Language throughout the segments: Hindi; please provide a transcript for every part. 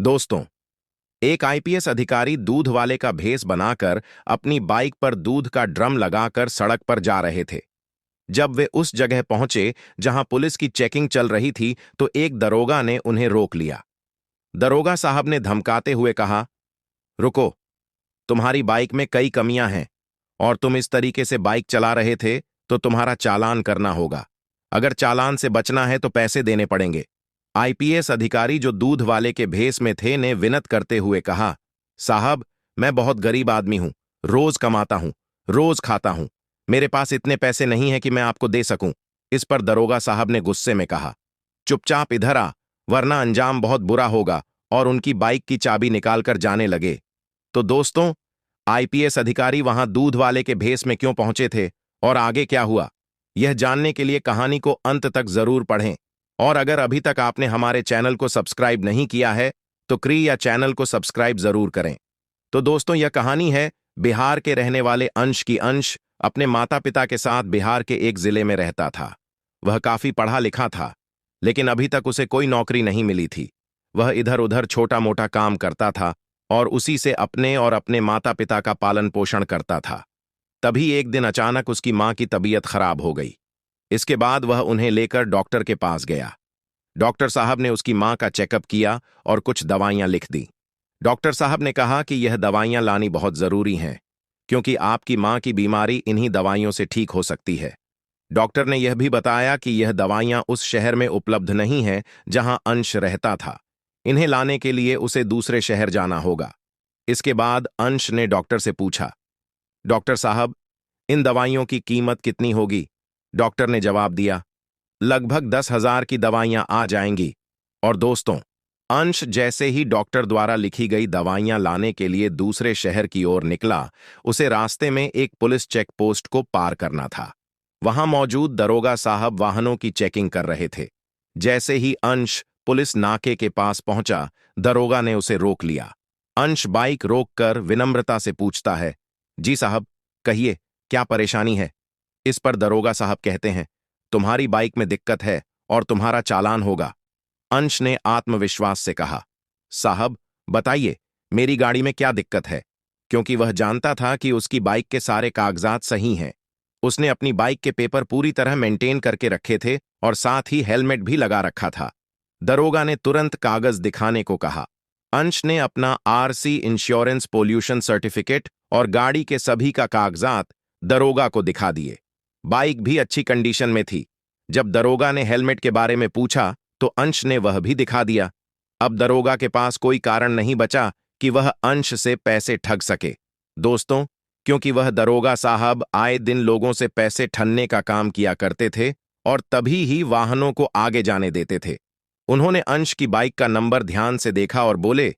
दोस्तों, एक आईपीएस अधिकारी दूध वाले का भेष बनाकर अपनी बाइक पर दूध का ड्रम लगाकर सड़क पर जा रहे थे। जब वे उस जगह पहुंचे जहां पुलिस की चेकिंग चल रही थी तो एक दरोगा ने उन्हें रोक लिया। दरोगा साहब ने धमकाते हुए कहा, रुको, तुम्हारी बाइक में कई कमियां हैं और तुम इस तरीके से बाइक चला रहे थे तो तुम्हारा चालान करना होगा। अगर चालान से बचना है तो पैसे देने पड़ेंगे। आईपीएस अधिकारी जो दूध वाले के भेष में थे ने विनत करते हुए कहा, साहब, मैं बहुत गरीब आदमी हूं, रोज कमाता हूं, रोज खाता हूं, मेरे पास इतने पैसे नहीं है कि मैं आपको दे सकूं। इस पर दरोगा साहब ने गुस्से में कहा, चुपचाप इधर आ, वरना अंजाम बहुत बुरा होगा, और उनकी बाइक की चाबी निकालकर जाने लगे। तो दोस्तों, आईपीएस अधिकारी वहां दूध वाले के भेष में क्यों पहुंचे थे और आगे क्या हुआ, यह जानने के लिए कहानी को अंत तक जरूर पढ़ें। और अगर अभी तक आपने हमारे चैनल को सब्सक्राइब नहीं किया है तो या चैनल को सब्सक्राइब जरूर करें। तो दोस्तों, यह कहानी है बिहार के रहने वाले अंश की। अंश अपने माता पिता के साथ बिहार के एक जिले में रहता था। वह काफी पढ़ा लिखा था, लेकिन अभी तक उसे कोई नौकरी नहीं मिली थी। वह इधर उधर छोटा मोटा काम करता था और उसी से अपने और अपने माता पिता का पालन पोषण करता था। तभी एक दिन अचानक उसकी मां की तबीयत खराब हो गई। इसके बाद वह उन्हें लेकर डॉक्टर के पास गया। डॉक्टर साहब ने उसकी मां का चेकअप किया और कुछ दवाइयां लिख दी। डॉक्टर साहब ने कहा कि यह दवाइयां लानी बहुत जरूरी हैं, क्योंकि आपकी मां की बीमारी इन्हीं दवाइयों से ठीक हो सकती है। डॉक्टर ने यह भी बताया कि यह दवाइयां उस शहर में उपलब्ध नहीं हैं जहां अंश रहता था। इन्हें लाने के लिए उसे दूसरे शहर जाना होगा। इसके बाद अंश ने डॉक्टर से पूछा, डॉक्टर साहब, इन दवाइयों की कीमत कितनी होगी? डॉक्टर ने जवाब दिया, लगभग 10,000 की दवाइयां आ जाएंगी। और दोस्तों, अंश जैसे ही डॉक्टर द्वारा लिखी गई दवाइयां लाने के लिए दूसरे शहर की ओर निकला, उसे रास्ते में एक पुलिस चेक पोस्ट को पार करना था। वहां मौजूद दरोगा साहब वाहनों की चेकिंग कर रहे थे। जैसे ही अंश पुलिस नाके के पास पहुंचा, दरोगा ने उसे रोक लिया। अंश बाइक रोककर विनम्रता से पूछता है, जी साहब, कहिए, क्या परेशानी है? इस पर दरोगा साहब कहते हैं, तुम्हारी बाइक में दिक्कत है और तुम्हारा चालान होगा। अंश ने आत्मविश्वास से कहा, साहब, बताइए, मेरी गाड़ी में क्या दिक्कत है? क्योंकि वह जानता था कि उसकी बाइक के सारे कागजात सही हैं। उसने अपनी बाइक के पेपर पूरी तरह मेंटेन करके रखे थे और साथ ही हेलमेट भी लगा रखा था। दरोगा ने तुरंत कागज दिखाने को कहा। अंश ने अपना आरसी, इंश्योरेंस, पोल्यूशन सर्टिफिकेट और गाड़ी के सभी का कागजात दरोगा को दिखा दिए। बाइक भी अच्छी कंडीशन में थी। जब दरोगा ने हेलमेट के बारे में पूछा तो अंश ने वह भी दिखा दिया। अब दरोगा के पास कोई कारण नहीं बचा कि वह अंश से पैसे ठग सके। दोस्तों, क्योंकि वह दरोगा साहब आए दिन लोगों से पैसे ठन्ने का काम किया करते थे और तभी ही वाहनों को आगे जाने देते थे। उन्होंने अंश की बाइक का नंबर ध्यान से देखा और बोले,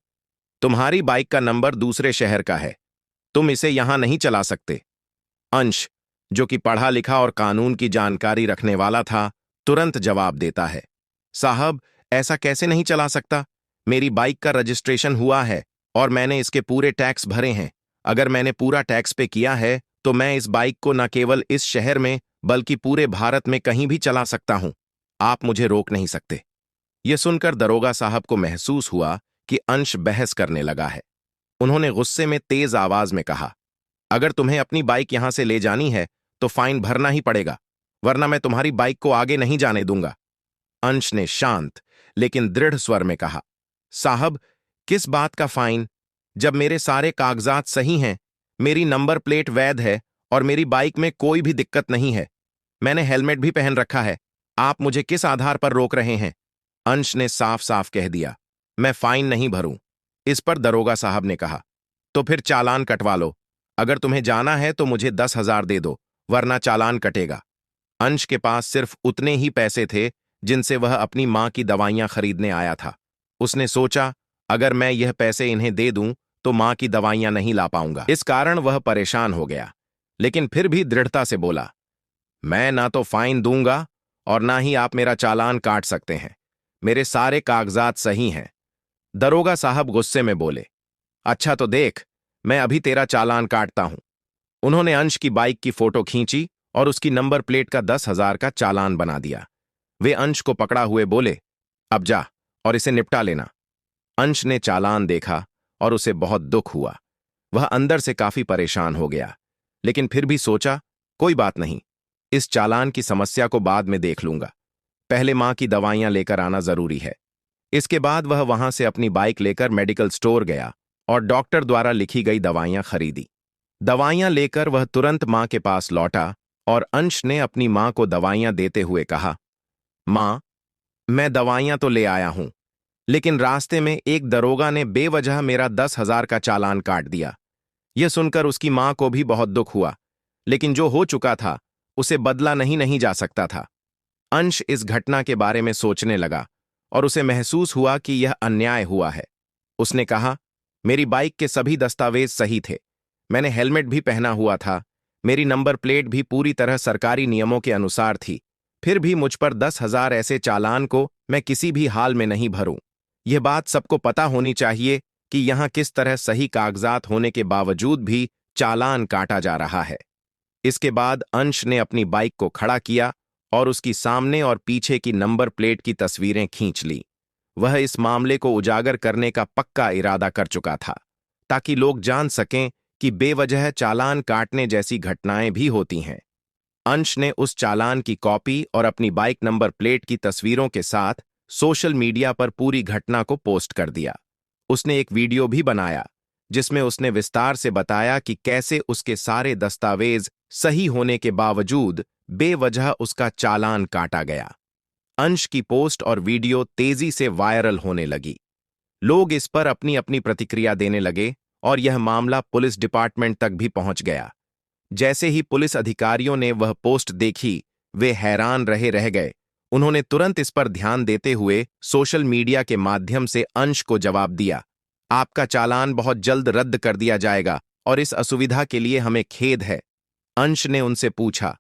तुम्हारी बाइक का नंबर दूसरे शहर का है, तुम इसे यहां नहीं चला सकते। अंश, जो कि पढ़ा लिखा और कानून की जानकारी रखने वाला था, तुरंत जवाब देता है, साहब, ऐसा कैसे नहीं चला सकता? मेरी बाइक का रजिस्ट्रेशन हुआ है और मैंने इसके पूरे टैक्स भरे हैं। अगर मैंने पूरा टैक्स पे किया है तो मैं इस बाइक को न केवल इस शहर में बल्कि पूरे भारत में कहीं भी चला सकता हूं। आप मुझे रोक नहीं सकते। यह सुनकर दरोगा साहब को महसूस हुआ कि अंश बहस करने लगा है। उन्होंने गुस्से में तेज आवाज में कहा, अगर तुम्हें अपनी बाइक यहां से ले जानी है तो फाइन भरना ही पड़ेगा, वरना मैं तुम्हारी बाइक को आगे नहीं जाने दूंगा। अंश ने शांत लेकिन दृढ़ स्वर में कहा, साहब, किस बात का फाइन, जब मेरे सारे कागजात सही हैं, मेरी नंबर प्लेट वैध है और मेरी बाइक में कोई भी दिक्कत नहीं है। मैंने हेलमेट भी पहन रखा है। आप मुझे किस आधार पर रोक रहे हैं? अंश ने साफ साफ कह दिया, मैं फाइन नहीं भरूं। इस पर दरोगा साहब ने कहा, तो फिर चालान कटवा लो। अगर तुम्हें जाना है तो मुझे 10,000 दे दो, वरना चालान कटेगा। अंश के पास सिर्फ उतने ही पैसे थे जिनसे वह अपनी मां की दवाइयां खरीदने आया था। उसने सोचा, अगर मैं यह पैसे इन्हें दे दूं तो मां की दवाइयां नहीं ला पाऊंगा। इस कारण वह परेशान हो गया, लेकिन फिर भी दृढ़ता से बोला, मैं ना तो फाइन दूंगा और ना ही आप मेरा चालान काट सकते हैं। मेरे सारे कागजात सही हैं। दरोगा साहब गुस्से में बोले, अच्छा तो देख, मैं अभी तेरा चालान काटता हूं। उन्होंने अंश की बाइक की फोटो खींची और उसकी नंबर प्लेट का 10,000 का चालान बना दिया। वे अंश को पकड़ा हुए बोले, अब जा और इसे निपटा लेना। अंश ने चालान देखा और उसे बहुत दुख हुआ। वह अंदर से काफी परेशान हो गया, लेकिन फिर भी सोचा, कोई बात नहीं, इस चालान की समस्या को बाद में देख लूंगा। पहले मां की दवाइयां लेकर आना जरूरी है। इसके बाद वह वहां से अपनी बाइक लेकर मेडिकल स्टोर गया और डॉक्टर द्वारा लिखी गई दवाइयां खरीदी। दवाइयां लेकर वह तुरंत मां के पास लौटा और अंश ने अपनी मां को दवाइयां देते हुए कहा, मां, मैं दवाइयां तो ले आया हूं, लेकिन रास्ते में एक दरोगा ने बेवजह मेरा 10,000 का चालान काट दिया। यह सुनकर उसकी मां को भी बहुत दुख हुआ, लेकिन जो हो चुका था उसे बदला नहीं जा सकता था। अंश इस घटना के बारे में सोचने लगा और उसे महसूस हुआ कि यह अन्याय हुआ है। उसने कहा, मेरी बाइक के सभी दस्तावेज सही थे, मैंने हेलमेट भी पहना हुआ था, मेरी नंबर प्लेट भी पूरी तरह सरकारी नियमों के अनुसार थी, फिर भी मुझ पर 10,000 ऐसे चालान को मैं किसी भी हाल में नहीं भरूं। यह बात सबको पता होनी चाहिए कि यहां किस तरह सही कागजात होने के बावजूद भी चालान काटा जा रहा है। इसके बाद अंश ने अपनी बाइक को खड़ा किया और उसकी सामने और पीछे की नंबर प्लेट की तस्वीरें खींच ली। वह इस मामले को उजागर करने का पक्का इरादा कर चुका था, ताकि लोग जान सकें कि बेवजह चालान काटने जैसी घटनाएं भी होती हैं। अंश ने उस चालान की कॉपी और अपनी बाइक नंबर प्लेट की तस्वीरों के साथ सोशल मीडिया पर पूरी घटना को पोस्ट कर दिया। उसने एक वीडियो भी बनाया जिसमें उसने विस्तार से बताया कि कैसे उसके सारे दस्तावेज सही होने के बावजूद बेवजह उसका चालान काटा गया। अंश की पोस्ट और वीडियो तेजी से वायरल होने लगी। लोग इस पर अपनी अपनी प्रतिक्रिया देने लगे और यह मामला पुलिस डिपार्टमेंट तक भी पहुंच गया। जैसे ही पुलिस अधिकारियों ने वह पोस्ट देखी, वे हैरान रह गए। उन्होंने तुरंत इस पर ध्यान देते हुए सोशल मीडिया के माध्यम से अंश को जवाब दिया, आपका चालान बहुत जल्द रद्द कर दिया जाएगा और इस असुविधा के लिए हमें खेद है। अंश ने उनसे पूछा,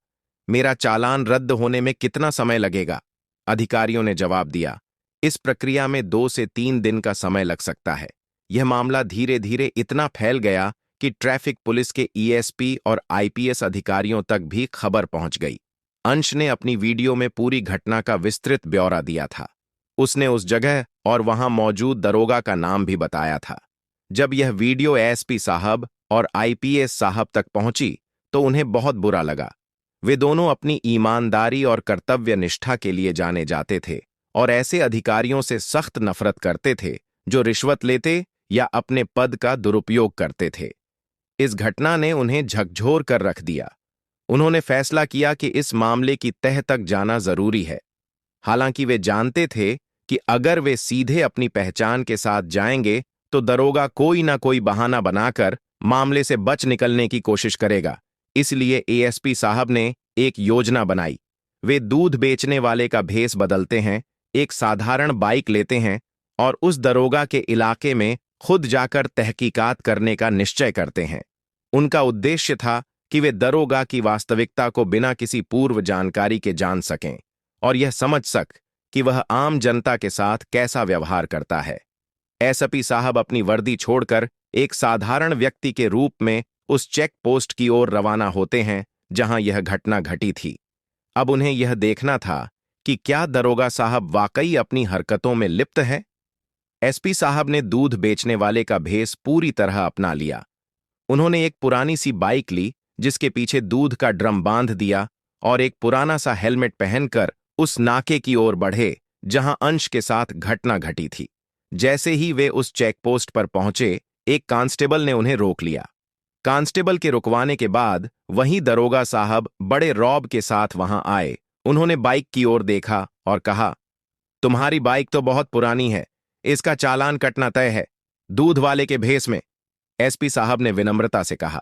मेरा चालान रद्द होने में कितना समय लगेगा? अधिकारियों ने जवाब दिया, इस प्रक्रिया में 2 से 3 दिन का समय लग सकता है। यह मामला धीरे धीरे इतना फैल गया कि ट्रैफिक पुलिस के ईएसपी और आईपीएस अधिकारियों तक भी खबर पहुंच गई। अंश ने अपनी वीडियो में पूरी घटना का विस्तृत ब्यौरा दिया था। उसने उस जगह और वहां मौजूद दरोगा का नाम भी बताया था। जब यह वीडियो एसपी साहब और आईपीएस साहब तक पहुंची तो उन्हें बहुत बुरा लगा। वे दोनों अपनी ईमानदारी और कर्तव्य निष्ठा के लिए जाने जाते थे और ऐसे अधिकारियों से सख्त नफरत करते थे जो रिश्वत लेते या अपने पद का दुरुपयोग करते थे। इस घटना ने उन्हें झकझोर कर रख दिया। उन्होंने फैसला किया कि इस मामले की तह तक जाना जरूरी है। हालांकि वे जानते थे कि अगर वे सीधे अपनी पहचान के साथ जाएंगे तो दरोगा कोई ना कोई बहाना बनाकर मामले से बच निकलने की कोशिश करेगा। इसलिए एएसपी साहब ने एक योजना बनाई। वे दूध बेचने वाले का भेष बदलते हैं, एक साधारण बाइक लेते हैं और उस दरोगा के इलाके में खुद जाकर तहकीकात करने का निश्चय करते हैं। उनका उद्देश्य था कि वे दरोगा की वास्तविकता को बिना किसी पूर्व जानकारी के जान सकें और यह समझ कि वह आम जनता के साथ कैसा व्यवहार करता है। एसपी साहब अपनी वर्दी छोड़कर एक साधारण व्यक्ति के रूप में उस चेक पोस्ट की ओर रवाना होते हैं जहां यह घटना घटी थी। अब उन्हें यह देखना था कि क्या दरोगा साहब वाकई अपनी हरकतों में लिप्त है। एसपी साहब ने दूध बेचने वाले का भेष पूरी तरह अपना लिया। उन्होंने एक पुरानी सी बाइक ली जिसके पीछे दूध का ड्रम बांध दिया और एक पुराना सा हेलमेट पहनकर उस नाके की ओर बढ़े जहां अंश के साथ घटना घटी थी। जैसे ही वे उस चेकपोस्ट पर पहुंचे, एक कांस्टेबल ने उन्हें रोक लिया। कांस्टेबल के रुकवाने के बाद वहीं दरोगा साहब बड़े रौब के साथ वहां आए। उन्होंने बाइक की ओर देखा और कहा, तुम्हारी बाइक तो बहुत पुरानी है, इसका चालान कटना तय है, दूध वाले के भेष में। एसपी साहब ने विनम्रता से कहा,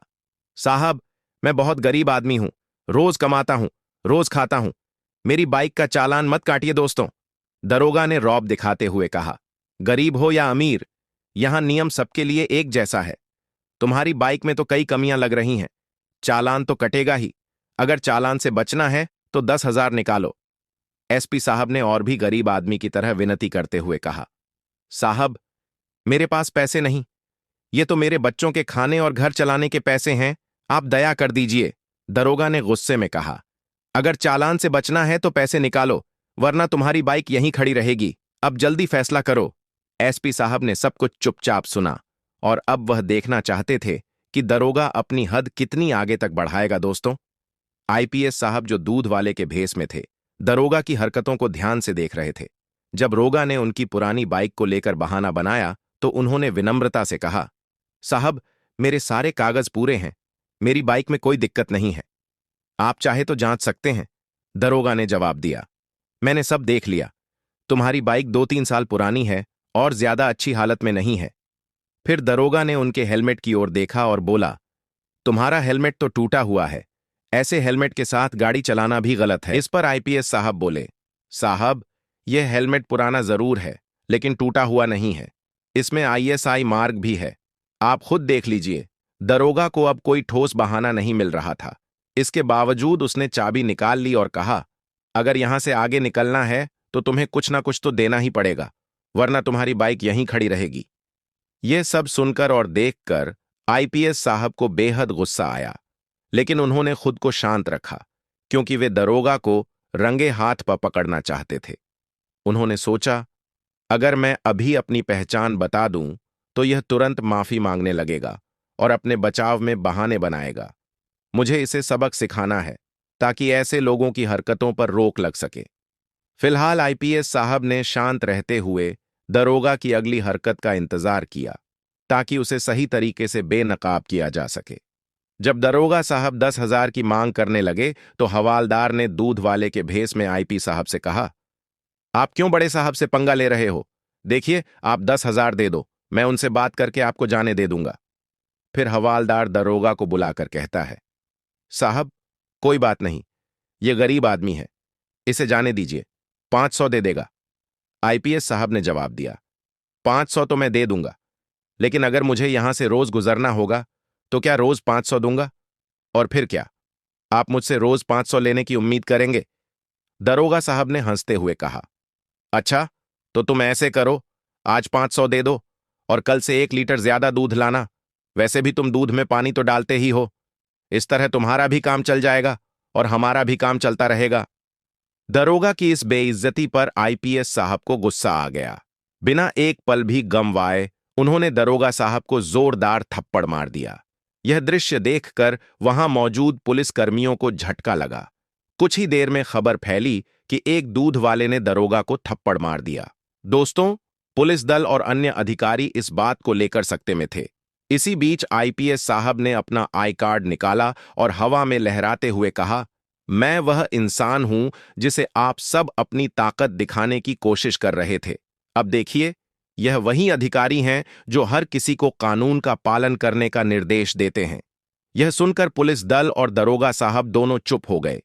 साहब, मैं बहुत गरीब आदमी हूं, रोज कमाता हूं, रोज खाता हूं, मेरी बाइक का चालान मत काटिए दोस्तों। दरोगा ने रौब दिखाते हुए कहा, गरीब हो या अमीर, यहां नियम सबके लिए एक जैसा है। तुम्हारी बाइक में तो कई कमियां लग रही हैं, चालान तो कटेगा ही। अगर चालान से बचना है तो 10,000 निकालो। एसपी साहब ने और भी गरीब आदमी की तरह विनती करते हुए कहा, साहब, मेरे पास पैसे नहीं, ये तो मेरे बच्चों के खाने और घर चलाने के पैसे हैं, आप दया कर दीजिए। दरोगा ने गुस्से में कहा, अगर चालान से बचना है तो पैसे निकालो, वरना तुम्हारी बाइक यहीं खड़ी रहेगी। अब जल्दी फैसला करो। एसपी साहब ने सब कुछ चुपचाप सुना और अब वह देखना चाहते थे कि दरोगा अपनी हद कितनी आगे तक बढ़ाएगा। दोस्तों, आईपीएस साहब जो दूध वाले के भेस में थे, दरोगा की हरकतों को ध्यान से देख रहे थे। जब रोगा ने उनकी पुरानी बाइक को लेकर बहाना बनाया तो उन्होंने विनम्रता से कहा, साहब, मेरे सारे कागज पूरे हैं, मेरी बाइक में कोई दिक्कत नहीं है, आप चाहे तो जांच सकते हैं। दरोगा ने जवाब दिया, मैंने सब देख लिया, तुम्हारी बाइक 2-3 साल पुरानी है और ज्यादा अच्छी हालत में नहीं है। फिर दरोगा ने उनके हेलमेट की ओर देखा और बोला, तुम्हारा हेलमेट तो टूटा हुआ है, ऐसे हेलमेट के साथ गाड़ी चलाना भी गलत है। इस पर आईपीएस साहब बोले, साहब, यह हेलमेट पुराना जरूर है लेकिन टूटा हुआ नहीं है, इसमें आईएसआई मार्क भी है, आप खुद देख लीजिए। दरोगा को अब कोई ठोस बहाना नहीं मिल रहा था। इसके बावजूद उसने चाबी निकाल ली और कहा, अगर यहां से आगे निकलना है तो तुम्हें कुछ ना कुछ तो देना ही पड़ेगा, वरना तुम्हारी बाइक यहीं खड़ी रहेगी। यह सब सुनकर और देखकर आईपीएस साहब को बेहद गुस्सा आया, लेकिन उन्होंने खुद को शांत रखा क्योंकि वे दरोगा को रंगे हाथ पर पकड़ना चाहते थे। उन्होंने सोचा, अगर मैं अभी अपनी पहचान बता दूं तो यह तुरंत माफी मांगने लगेगा और अपने बचाव में बहाने बनाएगा। मुझे इसे सबक सिखाना है ताकि ऐसे लोगों की हरकतों पर रोक लग सके। फिलहाल आईपीएस साहब ने शांत रहते हुए दरोगा की अगली हरकत का इंतजार किया ताकि उसे सही तरीके से बेनकाब किया जा सके। जब दरोगा साहब 10,000 की मांग करने लगे तो हवालदार ने दूध वाले के भेस में आईपी साहब से कहा, आप क्यों बड़े साहब से पंगा ले रहे हो? देखिए, आप 10,000 दे दो, मैं उनसे बात करके आपको जाने दे दूंगा। फिर हवालदार दरोगा को बुलाकर कहता है, साहब, कोई बात नहीं, ये गरीब आदमी है, इसे जाने दीजिए, 500 दे देगा। आईपीएस साहब ने जवाब दिया, 500 तो मैं दे दूंगा, लेकिन अगर मुझे यहां से रोज गुजरना होगा तो क्या रोज 500 दूंगा? और फिर क्या, आप मुझसे रोज 500 लेने की उम्मीद करेंगे? दरोगा साहब ने हंसते हुए कहा, अच्छा, तो तुम ऐसे करो, आज 500 दे दो और कल से 1 लीटर ज्यादा दूध लाना, वैसे भी तुम दूध में पानी तो डालते ही हो, इस तरह तुम्हारा भी काम चल जाएगा और हमारा भी काम चलता रहेगा। दरोगा की इस बेइज्जती पर आईपीएस साहब को गुस्सा आ गया। बिना एक पल भी गंवाए उन्होंने दरोगा साहब को जोरदार थप्पड़ मार दिया। यह दृश्य देखकर वहां मौजूद पुलिसकर्मियों को झटका लगा। कुछ ही देर में खबर फैली कि एक दूध वाले ने दरोगा को थप्पड़ मार दिया। दोस्तों, पुलिस दल और अन्य अधिकारी इस बात को लेकर सकते में थे। इसी बीच आईपीएस साहब ने अपना आई कार्ड निकाला और हवा में लहराते हुए कहा, मैं वह इंसान हूं जिसे आप सब अपनी ताकत दिखाने की कोशिश कर रहे थे। अब देखिए, यह वही अधिकारी हैं जो हर किसी को कानून का पालन करने का निर्देश देते हैं। यह सुनकर पुलिस दल और दरोगा साहब दोनों चुप हो गए।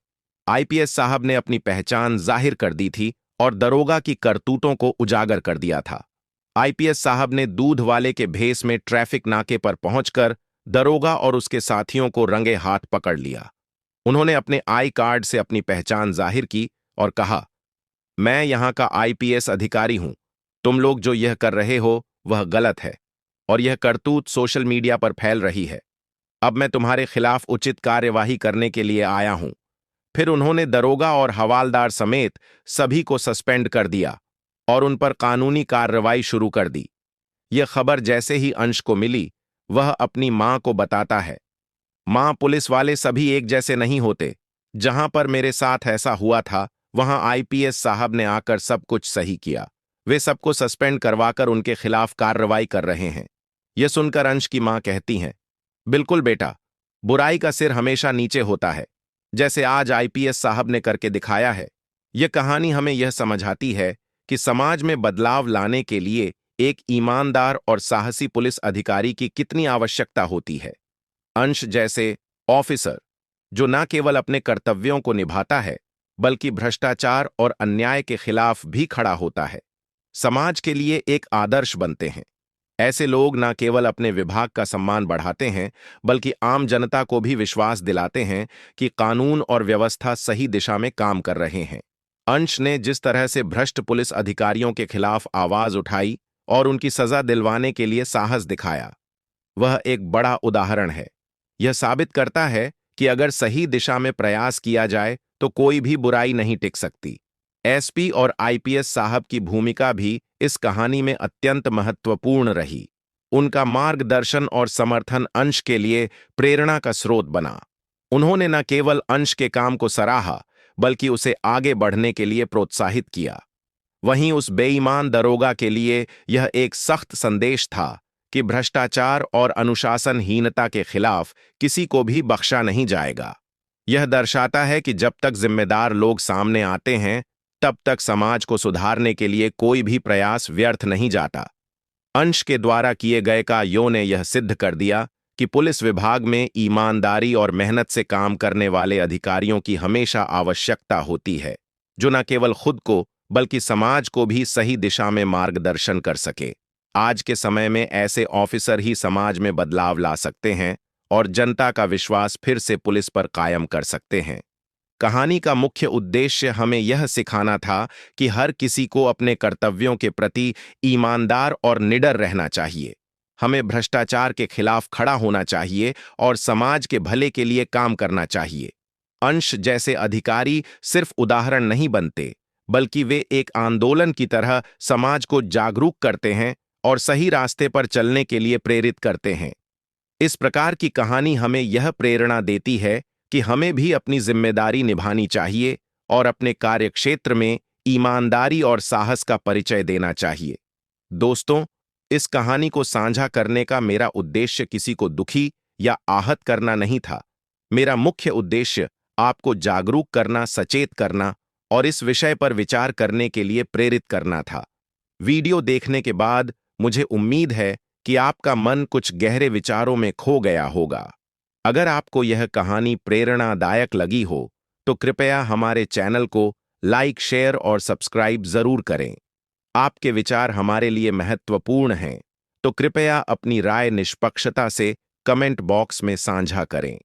आईपीएस साहब ने अपनी पहचान जाहिर कर दी थी और दरोगा की करतूतों को उजागर कर दिया था। आईपीएस साहब ने दूध वाले के भेस में ट्रैफिक नाके पर पहुंचकर दरोगा और उसके साथियों को रंगे हाथ पकड़ लिया। उन्होंने अपने आई कार्ड से अपनी पहचान जाहिर की और कहा, मैं यहां का आईपीएस अधिकारी हूं, तुम लोग जो यह कर रहे हो वह गलत है और यह करतूत सोशल मीडिया पर फैल रही है। अब मैं तुम्हारे खिलाफ उचित कार्यवाही करने के लिए आया हूं। फिर उन्होंने दरोगा और हवालदार समेत सभी को सस्पेंड कर दिया और उन पर कानूनी कार्रवाई शुरू कर दी। यह खबर जैसे ही अंश को मिली, वह अपनी मां को बताता है, मां, पुलिस वाले सभी एक जैसे नहीं होते, जहां पर मेरे साथ ऐसा हुआ था वहां आईपीएस साहब ने आकर सब कुछ सही किया, वे सबको सस्पेंड करवाकर उनके खिलाफ कार्रवाई कर रहे हैं। यह सुनकर अंश की मां कहती हैं, बिल्कुल बेटा, बुराई का सिर हमेशा नीचे होता है, जैसे आज आईपीएस साहब ने करके दिखाया है। यह कहानी हमें यह समझाती है कि समाज में बदलाव लाने के लिए एक ईमानदार और साहसी पुलिस अधिकारी की कितनी आवश्यकता होती है। अंश जैसे ऑफिसर जो न केवल अपने कर्तव्यों को निभाता है बल्कि भ्रष्टाचार और अन्याय के खिलाफ भी खड़ा होता है, समाज के लिए एक आदर्श बनते हैं। ऐसे लोग न केवल अपने विभाग का सम्मान बढ़ाते हैं बल्कि आम जनता को भी विश्वास दिलाते हैं कि कानून और व्यवस्था सही दिशा में काम कर रहे हैं। अंश ने जिस तरह से भ्रष्ट पुलिस अधिकारियों के खिलाफ आवाज उठाई और उनकी सजा दिलवाने के लिए साहस दिखाया, वह एक बड़ा उदाहरण है। यह साबित करता है कि अगर सही दिशा में प्रयास किया जाए तो कोई भी बुराई नहीं टिक सकती। एसपी और आईपीएस साहब की भूमिका भी इस कहानी में अत्यंत महत्वपूर्ण रही। उनका मार्गदर्शन और समर्थन अंश के लिए प्रेरणा का स्रोत बना। उन्होंने न केवल अंश के काम को सराहा, बल्कि उसे आगे बढ़ने के लिए प्रोत्साहित किया। वहीं उस बेईमान दरोगा के लिए यह एक सख्त संदेश था कि भ्रष्टाचार और अनुशासनहीनता के खिलाफ किसी को भी बख्शा नहीं जाएगा। यह दर्शाता है कि जब तक जिम्मेदार लोग सामने आते हैं, तब तक समाज को सुधारने के लिए कोई भी प्रयास व्यर्थ नहीं जाता। अंश के द्वारा किए गए कार्यों ने यह सिद्ध कर दिया कि पुलिस विभाग में ईमानदारी और मेहनत से काम करने वाले अधिकारियों की हमेशा आवश्यकता होती है, जो न केवल खुद को बल्कि समाज को भी सही दिशा में मार्गदर्शन कर सके। आज के समय में ऐसे ऑफिसर ही समाज में बदलाव ला सकते हैं और जनता का विश्वास फिर से पुलिस पर कायम कर सकते हैं। कहानी का मुख्य उद्देश्य हमें यह सिखाना था कि हर किसी को अपने कर्तव्यों के प्रति ईमानदार और निडर रहना चाहिए। हमें भ्रष्टाचार के खिलाफ खड़ा होना चाहिए और समाज के भले के लिए काम करना चाहिए। अंश जैसे अधिकारी सिर्फ उदाहरण नहीं बनते, बल्कि वे एक आंदोलन की तरह समाज को जागरूक करते हैं और सही रास्ते पर चलने के लिए प्रेरित करते हैं। इस प्रकार की कहानी हमें यह प्रेरणा देती है कि हमें भी अपनी जिम्मेदारी निभानी चाहिए और अपने कार्यक्षेत्र में ईमानदारी और साहस का परिचय देना चाहिए। दोस्तों, इस कहानी को साझा करने का मेरा उद्देश्य किसी को दुखी या आहत करना नहीं था। मेरा मुख्य उद्देश्य आपको जागरूक करना, सचेत करना और इस विषय पर विचार करने के लिए प्रेरित करना था। वीडियो देखने के बाद मुझे उम्मीद है कि आपका मन कुछ गहरे विचारों में खो गया होगा। अगर आपको यह कहानी प्रेरणादायक लगी हो, तो कृपया हमारे चैनल को लाइक, शेयर और सब्सक्राइब जरूर करें। आपके विचार हमारे लिए महत्वपूर्ण हैं, तो कृपया अपनी राय निष्पक्षता से कमेंट बॉक्स में साझा करें।